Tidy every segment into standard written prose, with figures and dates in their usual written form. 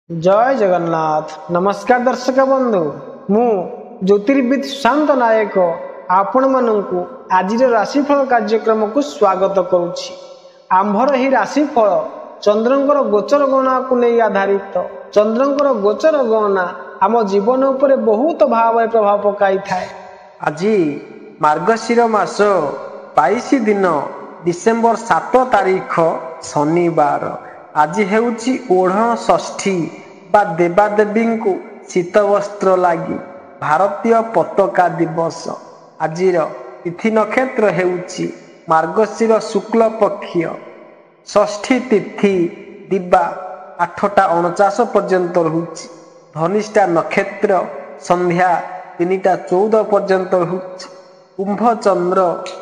जय जगन्नाथ। नमस्कार दर्शक बंधु, मु ज्योतिर्विद सुशांत नायक आपण मानू आज राशिफल कार्यक्रम को स्वागत करुछि। आंभर ही राशिफल चंद्रंकर गोचर गणना को नहीं आधारित। चंद्रंकर गोचर गणना आम जीवन उपर बहुत भाव प्रभाव पकाई थाए। आज मार्गशीर मास 22 दिन डिसेम्बर 7 तारीख शनिवार। आज हेउची ओढ़ षष्ठी बा देवादेवी को शीत वस्त्र लगी भारतीय पताका दिवस। आज तिथि नक्षत्र हेउची मार्गशीर शुक्ल पक्षीय षष्ठी तिथि दिबा 8:49 पर्यंत रहुची। धनिष्ठा नक्षत्र संध्या 3:14 पर्यंत रहुची। कुंभ चंद्र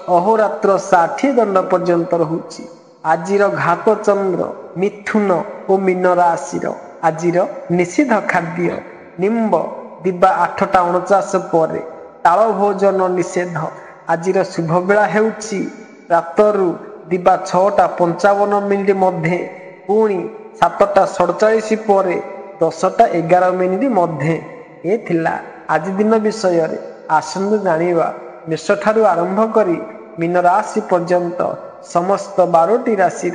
अहोरात्र 60 दंड पर्यंत रहुची। आजिर घात चंद्र मिथुन और मीन राशि। आजिर निषिद्ध खाद्य निम्ब दिबा 8:49 पर ताल भोजन निषेध। आजिर शुभ बेला हेउची रातरु दिबा 6:55 मध्य पुणी 7:47 पर 10:11 मध्य। ए थिला आज दिन विषय रे आसंद जानिबा। मेष ठारू आरंभ करी मीन राशि पर्यंत समस्त 12टी राशि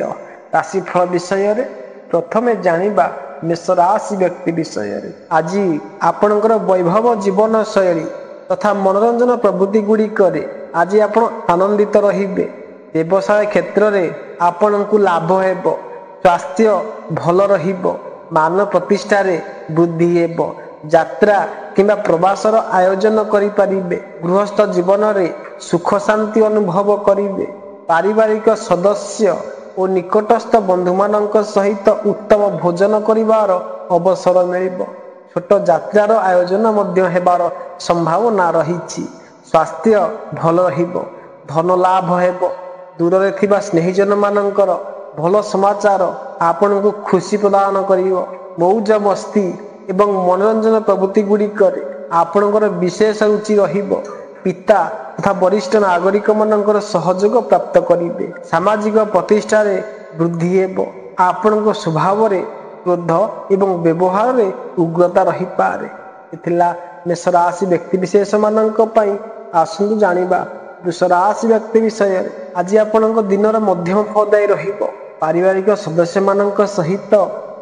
राशिफल विषय रे प्रथमे जानिबा मेष राशि व्यक्ति विषय रे। आज आपणकर वैभव जीवन शैली तथा मनोरंजन प्रवृत्ति गुड़िक आज आपण आनंदित रहिबे। व्यवसाय क्षेत्र में आपण को लाभ हेब। स्वास्थ्य भल रहिबो। मान प्रतिष्ठा रे वृद्धि हेब। यात्रा किंबा प्रवासर आयोजन करि परिबे। गृहस्थ जीवन रे सुख शांति अनुभव करिबे। पारिवारिक सदस्य और निकटस्थ बंधु मानक सहित उत्तम भोजन करिवार अवसर मिलिबो। छोट यात्रार आयोजन मध्य हेबार संभावना रहिछि। स्वास्थ्य भल रहिबो। धन लाभ हेबो। दूर रे थिबा स्नेहीजन मानकर भल समाचार आपण को खुशी प्रदान करिवो। मौज मस्ती एवं मनोरंजन प्रवृत्ति गुड़िक आपणकर विशेष रुचि रहिबो। पिता तथा वरिष्ठ नागरिक मानकर सहयोग प्राप्त करिवे। सामाजिक प्रतिष्ठा रे वृद्धि हेबो। आपण स्वभाव रे क्रोध एवं व्यवहार रे उग्रता रही पारे। एथिला मेष राशि व्यक्ति विशेष मानक पई आसंतु जानिबा वृष राशि व्यक्ति विषय। आज आपणक दिनर मध्यम फलदायी रहिबो। पारिवारिक सदस्य मानक सहित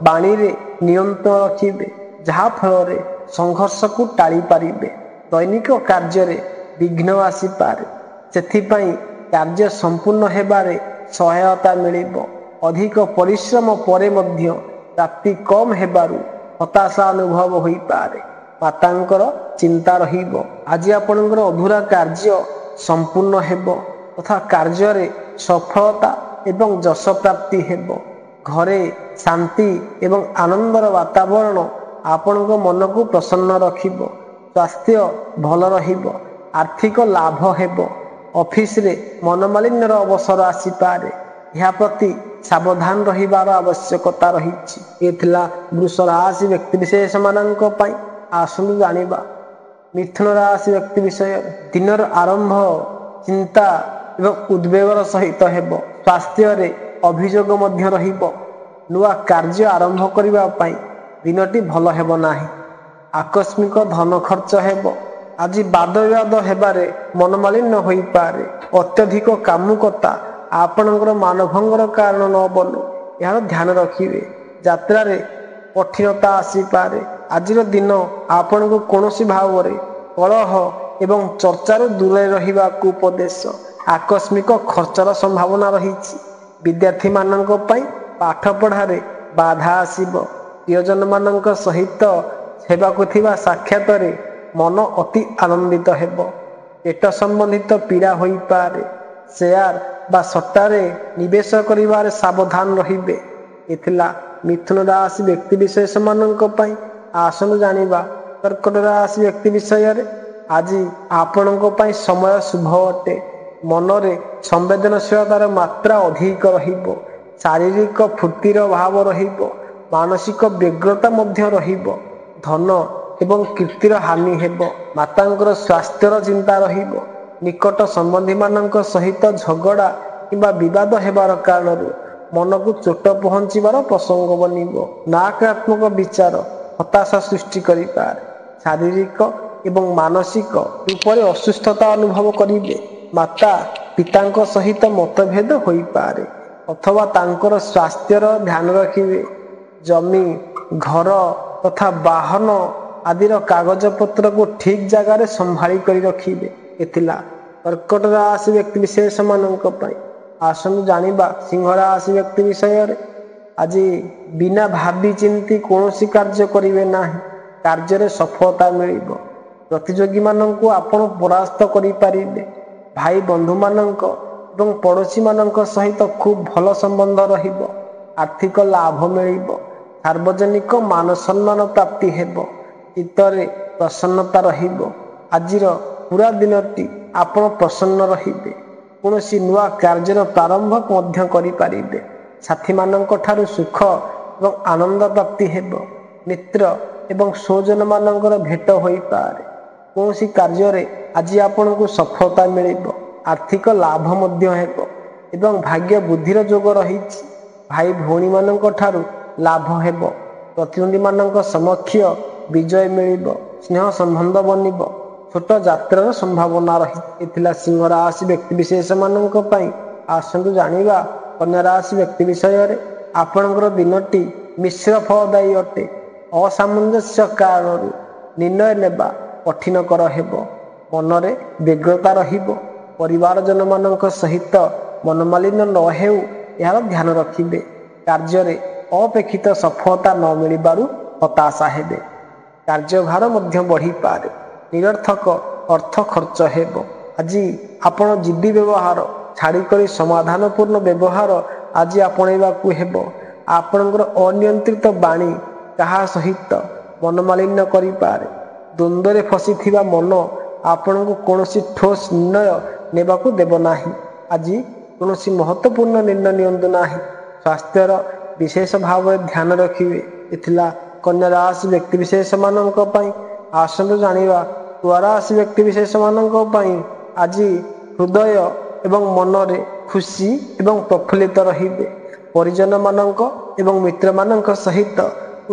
बाणी रे नियंत्रण रखिबे, जहा फल रे संघर्ष को टाली पारिबे। दैनिक कार्य रे विघ्न आसी पारे, सेथिपाई कार्य संपूर्ण हेबारे सहायता मिलिबो। अधिक परिश्रम परे मध्य प्राप्ति कम हेबारु हताशा अनुभव होई पारे। मातांकर चिंता रहिबो। आज आपणकर अधूरा कार्य संपूर्ण हेबो तथा कार्य रे सफलता एवं यश प्राप्ति हेबो। घरे शांति एवं आनंदर वातावरण आपणक मन को प्रसन्न रखिबो। स्वास्थ्य भल रहिबो। आर्थिक लाभ हेबो। ऑफिस रे मनोमालिन्यर अवसर आसी पारे। यह प्रति सावधान रहिबार आवश्यकता रहिछि। एथिला वृष राशि व्यक्ति विशेष मानक पई आसनु जानिबा मिथुन राशि व्यक्ति विषय। दिनर आरंभ चिंता एवं उद्वेगर सहित हेबो। स्वास्थ्य रे अभियोग मध्य रहिबो। नुआ कार्य आरंभ करिबा पई दिनटी भल हेबो नाही। आकस्मिक धन खर्च हेबो। आज वाद विवाद हेबारे मनोमालिन्य होई पारे। अत्यधिक कामुकता आपणकर मानभंगर कारण न बनू, यार ध्यान रखिबे। यात्रा रे कठिनता आसी पारे। आजिर दिन आपण को कोनोसी भाव रे कलह एवं चर्चारू दूर रहिबा को उपदेश। आकस्मिक खर्चर संभावना रहिछि। विद्यार्थी मानक पई पाठ पढ़ा रे बाधा आसीबो। प्रियजन मानक सहित हेबाकु थिबा साक्षात रे मन अति आनंदित हेबो। पेट संबंधित पीड़ा होई पारे। शेयर बा सट्टारे निवेश करिवारे सावधान रहिबे। एथिला मिथुन राशि व्यक्ति विशेष मानक पई आसन जानिबा कर्कट राशि व्यक्ति विषय रे। आज आपणक पई समय शुभ अटे। मनरे संवेदनशीलतार मात्रा अधिक रहिबो। शारीरिक फुर्तिर भाव रहिबो। मानसिक व्यग्रता मध्य रहिबो। धन एवं कीर्तिर हानि हेबो। मातांकर स्वास्थ्यर चिंता रहिबो। निकट संबंधी मानक सहित झगड़ा किंबा विवाद हेबार कारण ମନକୁ ଚୋଟ ପହଞ୍ଚିବାର ପ୍ରସଙ୍ଗ ବନିବ। ନକାରାତ୍ମକ ବିଚାର ହତାଶା ସୃଷ୍ଟି କରିପାରେ। ଶାରୀରିକ ଏବଂ ମାନସିକ ରୂପରେ ଅସୁସ୍ଥତା ଅନୁଭବ କରିବେ। ମାତା ପିତାଙ୍କ ସହିତ ମତଭେଦ ହୋଇପାରେ ଅଥବା ତାଙ୍କର ସ୍ୱାସ୍ଥ୍ୟର ଧ୍ୟାନ ରଖିବେ। ଜମି, ଘର ତଥା ବାହନ ଆଦିର କାଗଜପତ୍ରକୁ ଠିକ୍ ଜାଗାରେ ସମ୍ଭାଳି କରି ରଖିବେ। ଏଥିଲା କର୍କଟ ରାଶି ବ୍ୟକ୍ତି ବିଶେଷମାନଙ୍କ ପାଇଁ। ଆସନ୍ତୁ ଜାଣିବା ସିଂହ ରାଶି ବ୍ୟକ୍ତି ବିଷୟରେ। ଆଜି ବିନା ଭାବି ଚିନ୍ତି କୌଣସି କାର୍ଯ୍ୟ କରିବେ ନାହିଁ। କାର୍ଯ୍ୟରେ ସଫଳତା ମିଳିବ। ପ୍ରତିଯୋଗୀମାନଙ୍କୁ ଆପଣ ପରାସ୍ତ କରିପାରିବେ। ଭାଇ ବନ୍ଧୁମାନଙ୍କ ଏବଂ ପଡ଼ୋଶୀମାନଙ୍କ ସହିତ ଖୁବ୍ ଭଲ ସମ୍ବନ୍ଧ ରହିବ। ଆର୍ଥିକ ଲାଭ ମିଳିବ। ସାର୍ବଜନିକ ମାନ ସମ୍ମାନ ପ୍ରାପ୍ତି ହେବ। ଚିତ୍ତରେ ପ୍ରସନ୍ନତା ରହିବ। ଆଜିର ପୁରା ଦିନଟି ଆପଣ ପ୍ରସନ୍ନ ରହିବେ। କୌଣସି ନୂଆ କାର୍ଯ୍ୟର ପ୍ରାରମ୍ଭ ମଧ୍ୟ କରିପାରିବେ। ସାଥୀମାନଙ୍କ ଠାରୁ ସୁଖ ଏବଂ ଆନନ୍ଦ ପ୍ରାପ୍ତି ହେବ। ମିତ୍ର ଏବଂ ସ୍ୱଜନମାନଙ୍କର ଭେଟ ହୋଇପାରେ। କୌଣସି କାର୍ଯ୍ୟରେ ଆଜି ଆପଣଙ୍କୁ ସଫଳତା ମିଳିବ। ଆର୍ଥିକ ଲାଭ ମଧ୍ୟ ହେବ ଏବଂ ଭାଗ୍ୟ ବୁଦ୍ଧିର ଯୋଗ ରହିଛି। ଭାଇ ଭଉଣୀମାନଙ୍କ ଠାରୁ ଲାଭ ହେବ। ପ୍ରତିଦ୍ୱନ୍ଦ୍ୱୀମାନଙ୍କ ସମକ୍ଷ ବିଜୟ ମିଳିବ। ସ୍ନେହ ସମ୍ବନ୍ଧ ବନିବ। ଛୋଟ ଯାତ୍ରାର ସମ୍ଭାବନା ରହିଥିଲା ସିଂହ ରାଶି ବ୍ୟକ୍ତି ବିଶେଷମାନଙ୍କ ପାଇଁ। ଆସନ୍ତୁ ଜାଣିବା କନ୍ୟା ରାଶି ବ୍ୟକ୍ତି ବିଷୟରେ। ଆପଣଙ୍କର ଦିନଟି ମିଶ୍ର ଫଳଦାୟୀ ଅଟେ। ଅସାମଞ୍ଜସ୍ୟ କାରଣରୁ ନିର୍ଣ୍ଣୟ ନେବା କଠିନକର ହେବ। ମନରେ ବ୍ୟଗ୍ରତା ରହିବ। ପରିବାରଜନମାନଙ୍କ ସହିତ ମନମାଳିନ୍ୟ ନ ହେଉ ଏହାର ଧ୍ୟାନ ରଖିବେ। କାର୍ଯ୍ୟରେ ଅପେକ୍ଷିତ ସଫଳତା ନ ମିଳିବାରୁ ହତାଶା ହେବେ। କାର୍ଯ୍ୟଭାର ମଧ୍ୟ ବଢ଼ିପାରେ। ନିରର୍ଥକ ଅର୍ଥ ଖର୍ଚ୍ଚ ହେବ। ଆଜି ଆପଣ ଜିଦ୍ଦି ବ୍ୟବହାର ଛାଡ଼ିକରି ସମାଧାନପୂର୍ଣ୍ଣ ବ୍ୟବହାର ଆଜି ଆପଣେଇବାକୁ ହେବ। ଆପଣଙ୍କର ଅନିୟନ୍ତ୍ରିତ ବାଣୀ କାହା ସହିତ ମନମାଳିନ୍ୟ କରିପାରେ। ଦ୍ୱନ୍ଦ୍ୱରେ ଫସିଥିବା ମନ ଆପଣଙ୍କୁ କୌଣସି ଠୋସ୍ ନିର୍ଣ୍ଣୟ ନେବାକୁ ଦେବ ନାହିଁ। ଆଜି କୌଣସି ମହତ୍ତ୍ୱପୂର୍ଣ୍ଣ ନିର୍ଣ୍ଣୟ ନିଅନ୍ତୁ ନାହିଁ। ସ୍ୱାସ୍ଥ୍ୟର ବିଶେଷ ଭାବରେ ଧ୍ୟାନ ରଖିବେ। ଏଥିଲା କନ୍ୟା ରାଶି ବ୍ୟକ୍ତି ବିଶେଷମାନଙ୍କ ପାଇଁ। ଆସନ୍ତୁ ଜାଣିବା ତୁଳା ରାଶି ବ୍ୟକ୍ତି ବିଶେଷମାନଙ୍କ ପାଇଁ। ଆଜି ହୃଦୟ ଏବଂ ମନରେ ଖୁସି ଏବଂ ପ୍ରଫୁଲ୍ଲିତ ରହିବେ। ପରିଜନମାନଙ୍କ ଏବଂ ମିତ୍ରମାନଙ୍କ ସହିତ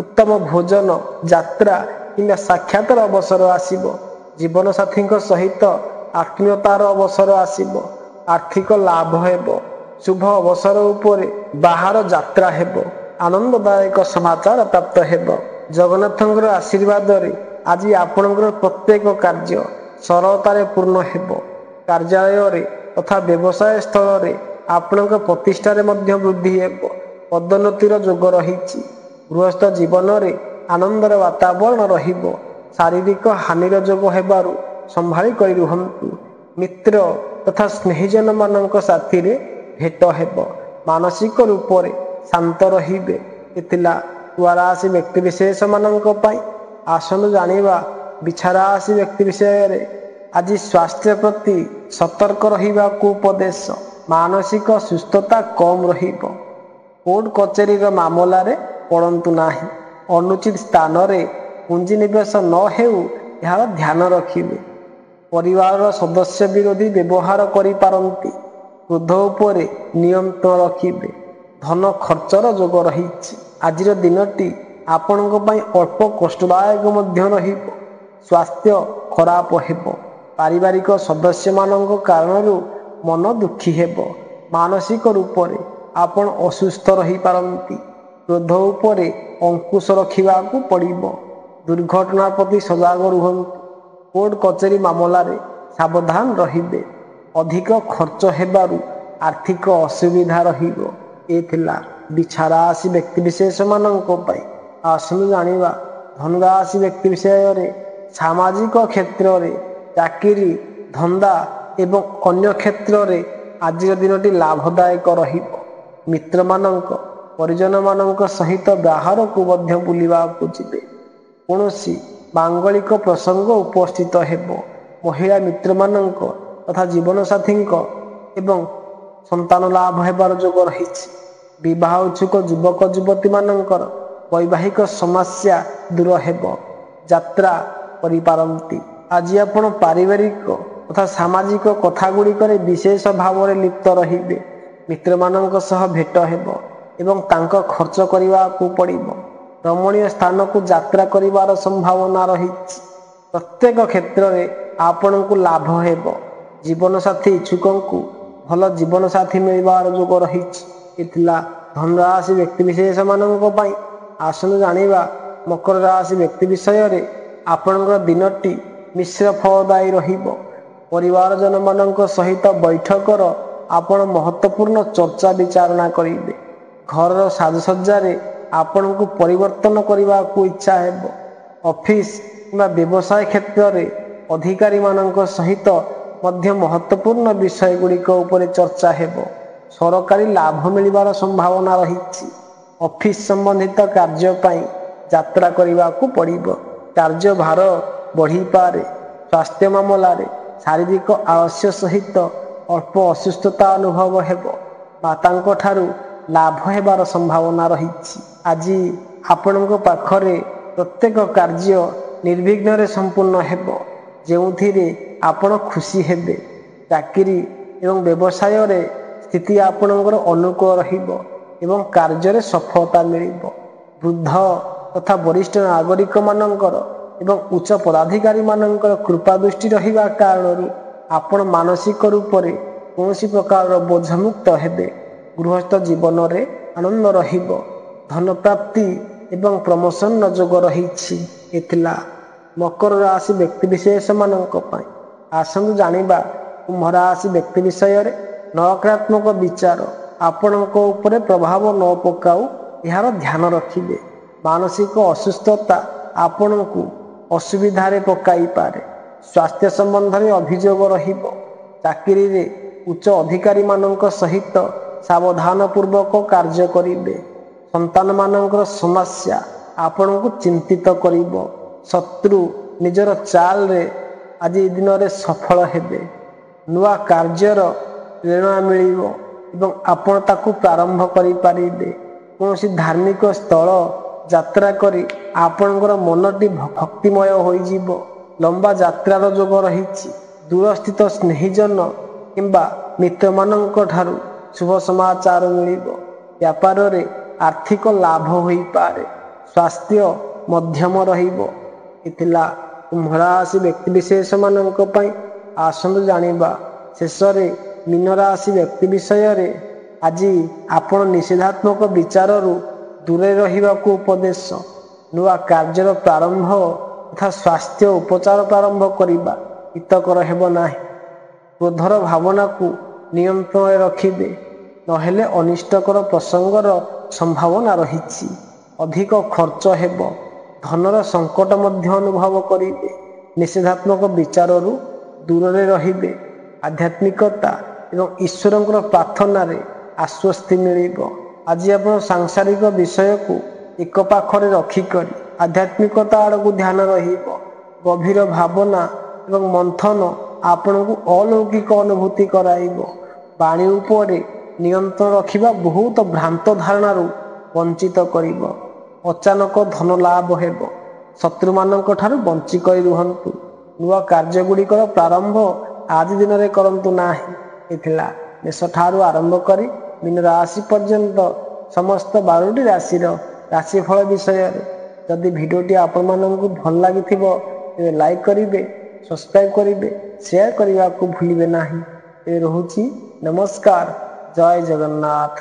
ଉତ୍ତମ ଭୋଜନ, ଯାତ୍ରା କିମ୍ବା ସାକ୍ଷାତର ଅବସର ଆସିବ। ଜୀବନସାଥୀଙ୍କ ସହିତ ଆତ୍ମୀୟତାର ଅବସର ଆସିବ। ଆର୍ଥିକ ଲାଭ ହେବ। ଶୁଭ ଅବସର ଉପରେ ବାହାର ଯାତ୍ରା ହେବ। ଆନନ୍ଦଦାୟକ ସମାଚାର ପ୍ରାପ୍ତ ହେବ। ଜଗନ୍ନାଥଙ୍କର ଆଶୀର୍ବାଦରେ ଆଜି ଆପଣଙ୍କର ପ୍ରତ୍ୟେକ କାର୍ଯ୍ୟ ସରଳତାରେ ପୂର୍ଣ୍ଣ ହେବ। କାର୍ଯ୍ୟାଳୟରେ ତଥା ବ୍ୟବସାୟ ସ୍ଥଳରେ ଆପଣଙ୍କ ପ୍ରତିଷ୍ଠାରେ ମଧ୍ୟ ବୃଦ୍ଧି ହେବ। ପଦୋନ୍ନତିର ଯୋଗ ରହିଛି। ଗୃହସ୍ଥ ଜୀବନରେ ଆନନ୍ଦର ବାତାବରଣ ରହିବ। ଶାରୀରିକ ହାନିର ଯୋଗ ହେବାରୁ ସମ୍ଭାଳି କରି ରୁହନ୍ତୁ। ମିତ୍ର ତଥା ସ୍ନେହିଜନମାନଙ୍କ ସାଥିରେ ଭେଟ ହେବ। ମାନସିକ ରୂପରେ ଶାନ୍ତ ରହିବେ। ଏଥିଲା ତୁଳା ରାଶି ବ୍ୟକ୍ତି ବିଶେଷମାନଙ୍କ ପାଇଁ। ଆସନ୍ତୁ ଜାଣିବା ବିଛା ରାଶି ବ୍ୟକ୍ତି ବିଷୟରେ। ଆଜି ସ୍ୱାସ୍ଥ୍ୟ ପ୍ରତି ସତର୍କ ରହିବାକୁ ଉପଦେଶ। ମାନସିକ ସୁସ୍ଥତା କମ୍ ରହିବ। କୋର୍ଟ କଚେରୀର ମାମଲାରେ ପଡ଼ନ୍ତୁ ନାହିଁ। ଅନୁଚିତ ସ୍ଥାନରେ ପୁଞ୍ଜି ନିବେଶ ନ ହେଉ ଏହାର ଧ୍ୟାନ ରଖିବେ। ପରିବାରର ସଦସ୍ୟ ବିରୋଧୀ ବ୍ୟବହାର କରିପାରନ୍ତି। କ୍ରୋଧ ଉପରେ ନିୟନ୍ତ୍ରଣ ରଖିବେ। ଧନ ଖର୍ଚ୍ଚର ଯୋଗ ରହିଛି। ଆଜିର ଦିନଟି ଆପଣଙ୍କ ପାଇଁ ଅଳ୍ପ କଷ୍ଟଦାୟକ ମଧ୍ୟ ରହିବ। ସ୍ୱାସ୍ଥ୍ୟ ଖରାପ ହେବ। ପାରିବାରିକ ସଦସ୍ୟମାନଙ୍କ କାରଣରୁ ମନ ଦୁଃଖୀ ହେବ। ମାନସିକ ରୂପରେ ଆପଣ ଅସୁସ୍ଥ ରହିପାରନ୍ତି। କ୍ରୋଧ ଉପରେ ଅଙ୍କୁଶ ରଖିବାକୁ ପଡ଼ିବ। ଦୁର୍ଘଟଣା ପ୍ରତି ସଜାଗ ରୁହନ୍ତୁ। କୋର୍ଟ କଚେରୀ ମାମଲାରେ ସାବଧାନ ରହିବେ। ଅଧିକ ଖର୍ଚ୍ଚ ହେବାରୁ ଆର୍ଥିକ ଅସୁବିଧା ରହିବ। ଏ ଥିଲା ବିଛା ରାଶି ବ୍ୟକ୍ତି ବିଶେଷମାନଙ୍କ ପାଇଁ। ଆସନ୍ତୁ ଜାଣିବା ଧନୁ ରାଶି ବ୍ୟକ୍ତି ବିଷୟରେ। ସାମାଜିକ କ୍ଷେତ୍ରରେ ଚାକିରି, ଧନ୍ଦା ଏବଂ ଅନ୍ୟ କ୍ଷେତ୍ରରେ ଆଜିର ଦିନଟି ଲାଭଦାୟକ ରହିବ। ମିତ୍ରମାନଙ୍କ ପରିଜନମାନଙ୍କ ସହିତ ବାହାରକୁ ମଧ୍ୟ ବୁଲିବାକୁ ଯିବେ। କୌଣସି ମାଙ୍ଗଳିକ ପ୍ରସଙ୍ଗ ଉପସ୍ଥିତ ହେବ। ମହିଳା ମିତ୍ରମାନଙ୍କ ତଥା ଜୀବନସାଥୀଙ୍କ ଏବଂ ସନ୍ତାନ ଲାଭ ହେବାର ଯୋଗ ରହିଛି। ବିବାହ ଇଚ୍ଛୁକ ଯୁବକ ଯୁବତୀମାନଙ୍କର ବୈବାହିକ ସମସ୍ୟା ଦୂର ହେବ। ଯାତ୍ରା କରିପାରନ୍ତି। ଆଜି ଆପଣ ପାରିବାରିକ ତଥା ସାମାଜିକ କଥାଗୁଡ଼ିକରେ ବିଶେଷ ଭାବରେ ଲିପ୍ତ ରହିବେ। ମିତ୍ରମାନଙ୍କ ସହ ଭେଟ ହେବ। ଏବଂ ତାଙ୍କ ଖର୍ଚ୍ଚ କରିବାକୁ ପଡ଼ିବ। ରମଣୀୟ ସ୍ଥାନକୁ ଯାତ୍ରା କରିବାର ସମ୍ଭାବନା ରହିଛି। ପ୍ରତ୍ୟେକ କ୍ଷେତ୍ରରେ ଆପଣଙ୍କୁ ଲାଭ ହେବ। ଜୀବନସାଥୀ ଇଚ୍ଛୁକଙ୍କୁ ଭଲ ଜୀବନସାଥୀ ମିଳିବାର ଯୋଗ ରହିଛି। ଏ ଥିଲା ଧନରାଶି ବ୍ୟକ୍ତିବିଶେଷମାନଙ୍କ ପାଇଁ। ଆସନ୍ତୁ ଜାଣିବା ମକର ରାଶି ବ୍ୟକ୍ତି ବିଷୟରେ। ଆପଣଙ୍କର ଦିନଟି ମିଶ୍ର ଫଳଦାୟୀ ରହିବ। ପରିବାରଜନମାନଙ୍କ ସହିତ ବୈଠକର ଆପଣ ମହତ୍ତ୍ୱପୂର୍ଣ୍ଣ ଚର୍ଚ୍ଚା ବିଚାରଣା କରିବେ। ଘରର ସାଜସଜ୍ଜାରେ ଆପଣଙ୍କୁ ପରିବର୍ତ୍ତନ କରିବାକୁ ଇଚ୍ଛା ହେବ। ଅଫିସ କିମ୍ବା ବ୍ୟବସାୟ କ୍ଷେତ୍ରରେ ଅଧିକାରୀମାନଙ୍କ ସହିତ ମଧ୍ୟ ମହତ୍ତ୍ୱପୂର୍ଣ୍ଣ ବିଷୟଗୁଡ଼ିକ ଉପରେ ଚର୍ଚ୍ଚା ହେବ। ସରକାରୀ ଲାଭ ମିଳିବାର ସମ୍ଭାବନା ରହିଛି। ଅଫିସ ସମ୍ବନ୍ଧିତ କାର୍ଯ୍ୟ ପାଇଁ ଯାତ୍ରା କରିବାକୁ ପଡ଼ିବ। କାର୍ଯ୍ୟଭାର ବଢ଼ିପାରେ। ସ୍ୱାସ୍ଥ୍ୟ ମାମଲାରେ ଶାରୀରିକ ଆଳସ୍ୟ ସହିତ ଅଳ୍ପ ଅସୁସ୍ଥତା ଅନୁଭବ ହେବ। ମାତାଙ୍କ ଠାରୁ ଲାଭ ହେବାର ସମ୍ଭାବନା ରହିଛି। ଆଜି ଆପଣଙ୍କ ପାଖରେ ପ୍ରତ୍ୟେକ କାର୍ଯ୍ୟ ନିର୍ବିଘ୍ନରେ ସମ୍ପୂର୍ଣ୍ଣ ହେବ, ଯେଉଁଥିରେ ଆପଣ ଖୁସି ହେବେ। ଚାକିରି ଏବଂ ବ୍ୟବସାୟରେ ସ୍ଥିତି ଆପଣଙ୍କର ଅନୁକୂଳ ରହିବ ଏବଂ କାର୍ଯ୍ୟରେ ସଫଳତା ମିଳିବ। ବୃଦ୍ଧ ତଥା ବରିଷ୍ଠ ନାଗରିକମାନଙ୍କର ଏବଂ ଉଚ୍ଚ ପଦାଧିକାରୀମାନଙ୍କର କୃପା ଦୃଷ୍ଟି ରହିବା କାରଣରୁ ଆପଣ ମାନସିକ ରୂପରେ କୌଣସି ପ୍ରକାରର ବୋଝମୁକ୍ତ ହେବେ। ଗୃହସ୍ଥ ଜୀବନରେ ଆନନ୍ଦ ରହିବ। ଧନପ୍ରାପ୍ତି ଏବଂ ପ୍ରମୋସନର ଯୋଗ ରହିଛି। ଏ ଥିଲା ମକର ରାଶି ବ୍ୟକ୍ତିବିଶେଷମାନଙ୍କ ପାଇଁ। ଆସନ୍ତୁ ଜାଣିବା କୁମ୍ଭ ରାଶି ବ୍ୟକ୍ତି ବିଷୟରେ। ନକାରାତ୍ମକ ବିଚାର ଆପଣଙ୍କ ଉପରେ ପ୍ରଭାବ ନ ପକାଉ, ଏହାର ଧ୍ୟାନ ରଖିବେ। ମାନସିକ ଅସୁସ୍ଥତା ଆପଣଙ୍କୁ ଅସୁବିଧାରେ ପକାଇପାରେ। ସ୍ୱାସ୍ଥ୍ୟ ସମ୍ବନ୍ଧରେ ଅଭିଯୋଗ ରହିବ। ଚାକିରିରେ ଉଚ୍ଚ ଅଧିକାରୀମାନଙ୍କ ସହିତ ସାବଧାନପୂର୍ବକ କାର୍ଯ୍ୟ କରିବେ। ସନ୍ତାନମାନଙ୍କର ସମସ୍ୟା ଆପଣଙ୍କୁ ଚିନ୍ତିତ କରିବ। ଶତ୍ରୁ ନିଜର ଚାଲରେ ଆଜି ଦିନରେ ସଫଳ ହେବେ। ନୂଆ କାର୍ଯ୍ୟର ପ୍ରେରଣା ମିଳିବ ଏବଂ ଆପଣ ତାକୁ ପ୍ରାରମ୍ଭ କରିପାରିବେ। କୌଣସି ଧାର୍ମିକ ସ୍ଥଳ ଯାତ୍ରା କରି ଆପଣଙ୍କର ମନଟି ଭକ୍ତିମୟ ହୋଇଯିବ। ଲମ୍ବା ଯାତ୍ରାର ଯୋଗ ରହିଛି। ଦୂରସ୍ଥିତ ସ୍ନେହୀଜନ କିମ୍ବା ମିତ୍ରମାନଙ୍କ ଠାରୁ ଶୁଭ ସମାଚାର ମିଳିବ। ବ୍ୟାପାରରେ ଆର୍ଥିକ ଲାଭ ହୋଇପାରେ। ସ୍ୱାସ୍ଥ୍ୟ ମଧ୍ୟମ ରହିବ। ଏ ଥିଲା କୁମ୍ଭ ରାଶି ବ୍ୟକ୍ତିବିଶେଷମାନଙ୍କ ପାଇଁ। ଆସନ୍ତୁ ଜାଣିବା ଶେଷରେ ମୀନ ରାଶି ବ୍ୟକ୍ତି ବିଷୟରେ। ଆଜି ଆପଣ ନିଷେଧାତ୍ମକ ବିଚାରରୁ ଦୂରେଇ ରହିବାକୁ ଉପଦେଶ। ନୂଆ କାର୍ଯ୍ୟର ପ୍ରାରମ୍ଭ ତଥା ସ୍ୱାସ୍ଥ୍ୟ ଉପଚାର ପ୍ରାରମ୍ଭ କରିବା ହିତକର ହେବ ନାହିଁ। କ୍ରୋଧର ଭାବନାକୁ ନିୟନ୍ତ୍ରଣରେ ରଖିବେ, ନହେଲେ ଅନିଷ୍ଟକର ପ୍ରସଙ୍ଗର ସମ୍ଭାବନା ରହିଛି। ଅଧିକ ଖର୍ଚ୍ଚ ହେବ। ଧନର ସଙ୍କଟ ମଧ୍ୟ ଅନୁଭବ କରିବେ। ନିଷେଧାତ୍ମକ ବିଚାରରୁ ଦୂରରେ ରହିବେ। ଆଧ୍ୟାତ୍ମିକତା ଏବଂ ଈଶ୍ୱରଙ୍କର ପ୍ରାର୍ଥନାରେ ଆଶ୍ୱସ୍ତି ମିଳିବ। ଆଜି ଆପଣ ସାଂସାରିକ ବିଷୟକୁ ଏକ ପାଖରେ ରଖିକରି ଆଧ୍ୟାତ୍ମିକତା ଆଡ଼କୁ ଧ୍ୟାନ ରହିବ। ଗଭୀର ଭାବନା ଏବଂ ମନ୍ଥନ ଆପଣଙ୍କୁ ଅଲୌକିକ ଅନୁଭୂତି କରାଇବ। ବାଣୀ ଉପରେ ନିୟନ୍ତ୍ରଣ ରଖିବା ବହୁତ ଭ୍ରାନ୍ତ ଧାରଣାରୁ ବଞ୍ଚିତ କରିବ। ଅଚାନକ ଧନ ଲାଭ ହେବ। ଶତ୍ରୁମାନଙ୍କ ଠାରୁ ବଞ୍ଚି କରି ରୁହନ୍ତୁ। ନୂଆ କାର୍ଯ୍ୟଗୁଡ଼ିକର ପ୍ରାରମ୍ଭ ଆଜି ଦିନରେ କରନ୍ତୁ ନାହିଁ। ଏ ଥିଲା ମେଷଠାରୁ ଆରମ୍ଭ କରି ମୀନ ରାଶି ପର୍ଯ୍ୟନ୍ତ ସମସ୍ତ 12ଟି ରାଶିର ରାଶିଫଳ ବିଷୟରେ। ଯଦି ଭିଡ଼ିଓଟି ଆପଣମାନଙ୍କୁ ଭଲ ଲାଗିଥିବ ତେବେ ଲାଇକ୍ କରିବେ, ସବସ୍କ୍ରାଇବ୍ କରିବେ, ସେୟାର କରିବାକୁ ଭୁଲିବେ ନାହିଁ। ଏବେ ରହୁଛି। ନମସ୍କାର। ଜୟ ଜଗନ୍ନାଥ।